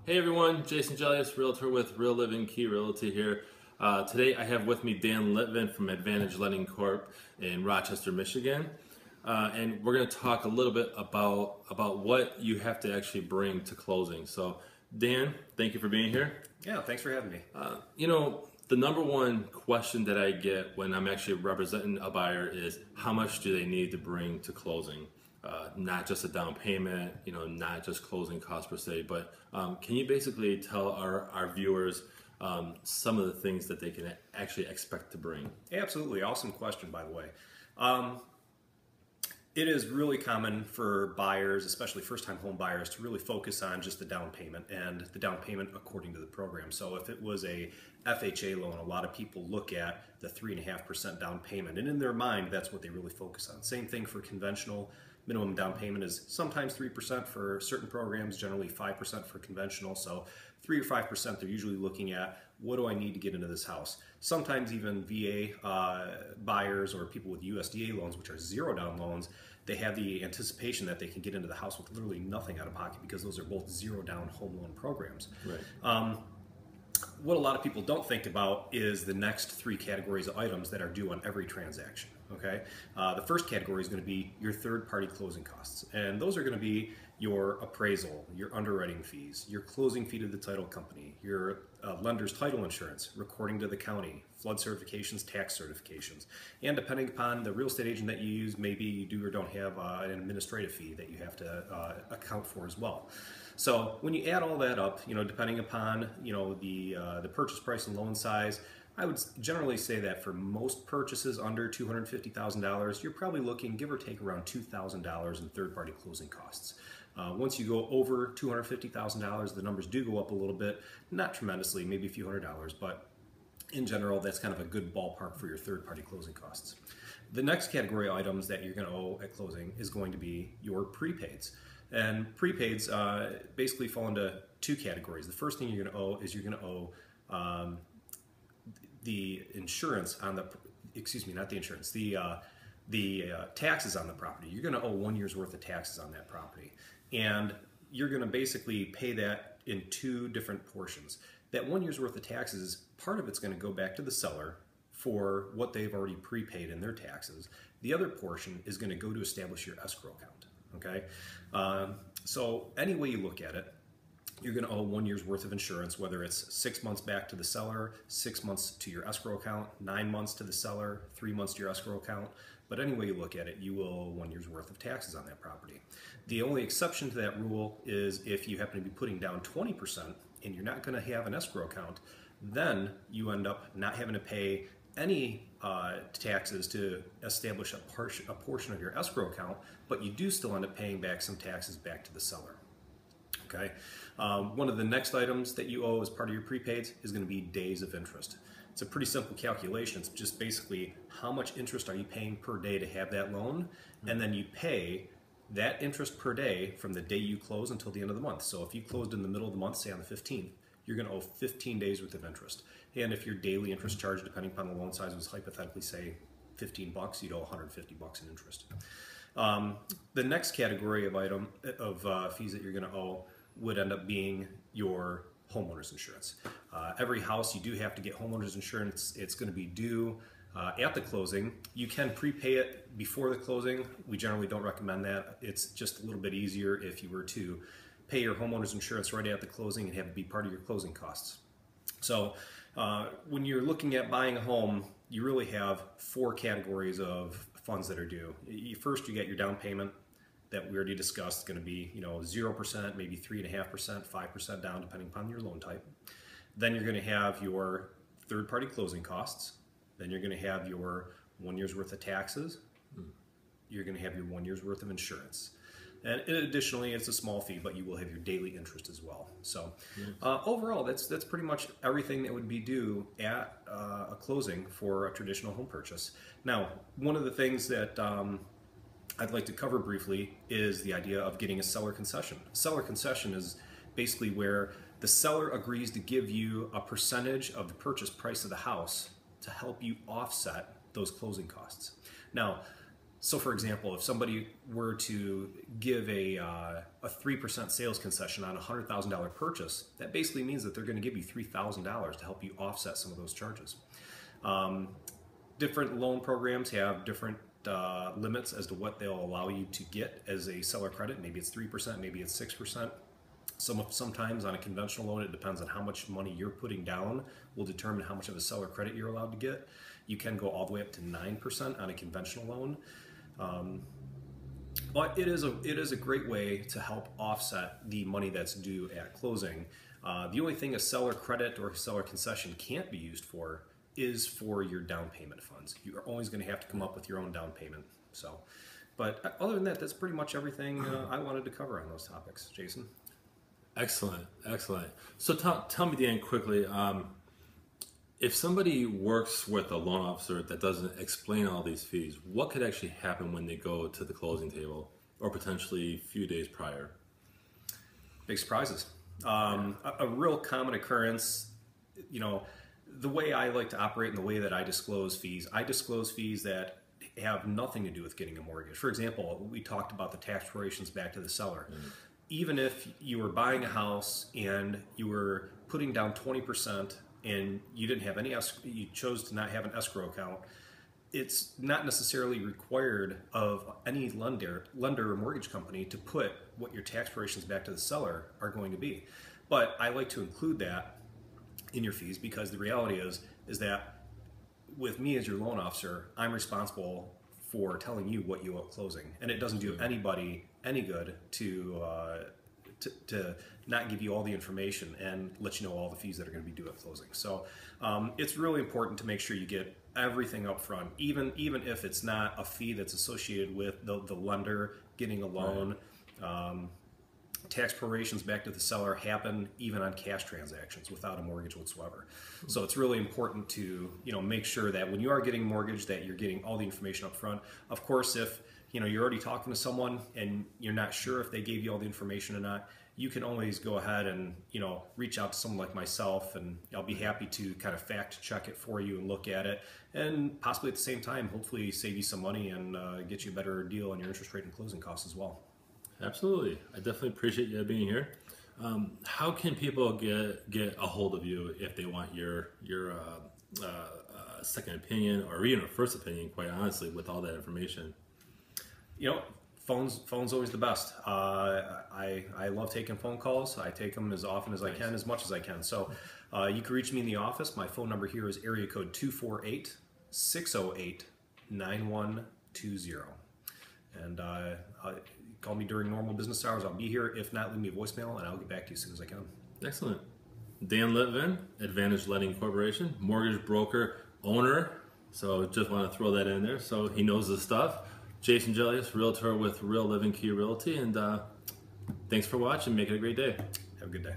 Hey everyone, Jason Jellius, Realtor with Real Living Key Realty here. Today I have with me Dan Litvin from Advantage Lending Corp in Rochester, Michigan. And we're going to talk a little bit about what you have to actually bring to closing. So Dan, thank you for being here. Yeah, thanks for having me. The number one question that I get when I'm actually representing a buyer is how much do they need to bring to closing? Not just a down payment, not just closing costs per se, but can you basically tell our viewers some of the things that they can actually expect to bring? Absolutely. Awesome question, by the way. It is really common for buyers, especially first-time home buyers, to really focus on just the down payment and the down payment according to the program. So if it was a FHA loan, a lot of people look at the 3.5% down payment, and in their mind, that's what they really focus on. Same thing for conventional. Minimum down payment is sometimes 3% for certain programs, generally 5% for conventional. So 3 or 5%, they're usually looking at, what do I need to get into this house? Sometimes even VA buyers or people with USDA loans, which are zero down loans, they have the anticipation that they can get into the house with literally nothing out of pocket because those are both zero down home loan programs. Right. What a lot of people don't think about is the next three categories of items that are due on every transaction. Okay, the first category is going to be your third-party closing costs, and those are going to be your appraisal, your underwriting fees, your closing fee to the title company, your lender's title insurance, recording to the county, flood certifications, tax certifications, and depending upon the real estate agent that you use, maybe you do or don't have an administrative fee that you have to account for as well. So when you add all that up, depending upon the purchase price and loan size, I would generally say that for most purchases under $250,000, you're probably looking, give or take, around $2,000 in third-party closing costs. Once you go over $250,000, the numbers do go up a little bit, not tremendously, maybe a few $100s, but in general, that's kind of a good ballpark for your third-party closing costs. The next category of items that you're going to owe at closing is going to be your prepaids. And prepaids basically fall into two categories. The first thing you're going to owe is you're going to owe the insurance on the, not the insurance, the taxes on the property. You're going to owe 1 year's worth of taxes on that property. And you're going to basically pay that in two different portions. That 1 year's worth of taxes, part of it's going to go back to the seller for what they've already prepaid in their taxes. The other portion is going to go to establish your escrow account. Okay, so any way you look at it, you're going to owe 1 year's worth of insurance, whether it's 6 months back to the seller, 6 months to your escrow account, 9 months to the seller, 3 months to your escrow account. But any way you look at it, you will owe 1 year's worth of taxes on that property. The only exception to that rule is if you happen to be putting down 20% and you're not going to have an escrow account, then you end up not having to pay any taxes to establish a portion of your escrow account, but you do still end up paying back some taxes back to the seller. Okay. One of the next items that you owe as part of your prepaids is going to be days of interest. It's a pretty simple calculation. It's just basically how much interest are you paying per day to have that loan, and then you pay that interest per day from the day you close until the end of the month. So if you closed in the middle of the month, say on the 15th, you're going to owe 15 days worth of interest. And if your daily interest charge, depending upon the loan size, was hypothetically, say, $15, you'd owe $150 in interest. The next category of fees that you're going to owe would end up being your homeowner's insurance. Every house, you do have to get homeowner's insurance. It's going to be due at the closing. You can prepay it before the closing. We generally don't recommend that. It's just a little bit easier if you were to pay your homeowner's insurance right at the closing and have it be part of your closing costs. So when you're looking at buying a home, you really have four categories of funds that are due. First, you get your down payment that we already discussed. It's going to be 0%, maybe 3.5%, 5% down, depending upon your loan type. Then you're going to have your third-party closing costs. Then you're going to have your 1 year's worth of taxes. You're going to have your 1 year's worth of insurance. And additionally, it's a small fee, but you will have your daily interest as well. So overall, that's pretty much everything that would be due at a closing for a traditional home purchase. Now, one of the things that I'd like to cover briefly is the idea of getting a seller concession. A seller concession is basically where the seller agrees to give you a percentage of the purchase price of the house to help you offset those closing costs. Now, So, for example, if somebody were to give a 3% sales concession on a $100,000 purchase, that basically means that they're going to give you $3,000 to help you offset some of those charges. Different loan programs have different limits as to what they'll allow you to get as a seller credit. Maybe it's 3%, maybe it's 6%. Sometimes on a conventional loan, it depends on how much money you're putting down will determine how much of a seller credit you're allowed to get. You can go all the way up to 9% on a conventional loan. But it is a great way to help offset the money that's due at closing. The only thing a seller credit or a seller concession can't be used for is for your down payment funds. You are always going to have to come up with your own down payment. So, but other than that, that's pretty much everything I wanted to cover on those topics. Jason? Excellent, excellent. So tell me, Dan, quickly, if somebody works with a loan officer that doesn't explain all these fees, what could actually happen when they go to the closing table or potentially a few days prior? Big surprises. A real common occurrence, the way I like to operate and the way that I disclose fees that have nothing to do with getting a mortgage. For example, we talked about the tax prorations back to the seller. Even if you were buying a house and you were putting down 20% and you didn't have any you chose to not have an escrow account, it's not necessarily required of any lender or mortgage company to put what your tax prorations back to the seller are going to be. But I like to include that in your fees because the reality is that with me as your loan officer, I'm responsible for telling you what you owe at closing, and it doesn't do anybody any good to not give you all the information and let you know all the fees that are going to be due at closing. So it's really important to make sure you get everything up front, even if it's not a fee that's associated with the lender getting a loan. Right. Tax prorations back to the seller happen even on cash transactions without a mortgage whatsoever. So it's really important to make sure that when you are getting a mortgage that you're getting all the information up front. Of course, if you're already talking to someone and you're not sure if they gave you all the information or not, you can always go ahead and reach out to someone like myself, and I'll be happy to kind of fact check it for you and look at it, and possibly at the same time hopefully save you some money and get you a better deal on your interest rate and closing costs as well. Absolutely. I definitely appreciate you being here. How can people get a hold of you if they want your second opinion or even a first opinion, quite honestly, with all that information? Phone's always the best. I love taking phone calls. I take them as often as I can, as much as I can. So you can reach me in the office. My phone number here is area code 248-608-9120. And call me during normal business hours. I'll be here. If not, leave me a voicemail and I'll get back to you as soon as I can. Excellent. Dan Litvin, Advantage Lending Corporation, mortgage broker, owner. So just want to throw that in there so he knows his stuff. Jason Jellius, realtor with Real Living Key Realty. And thanks for watching. Make it a great day. Have a good day.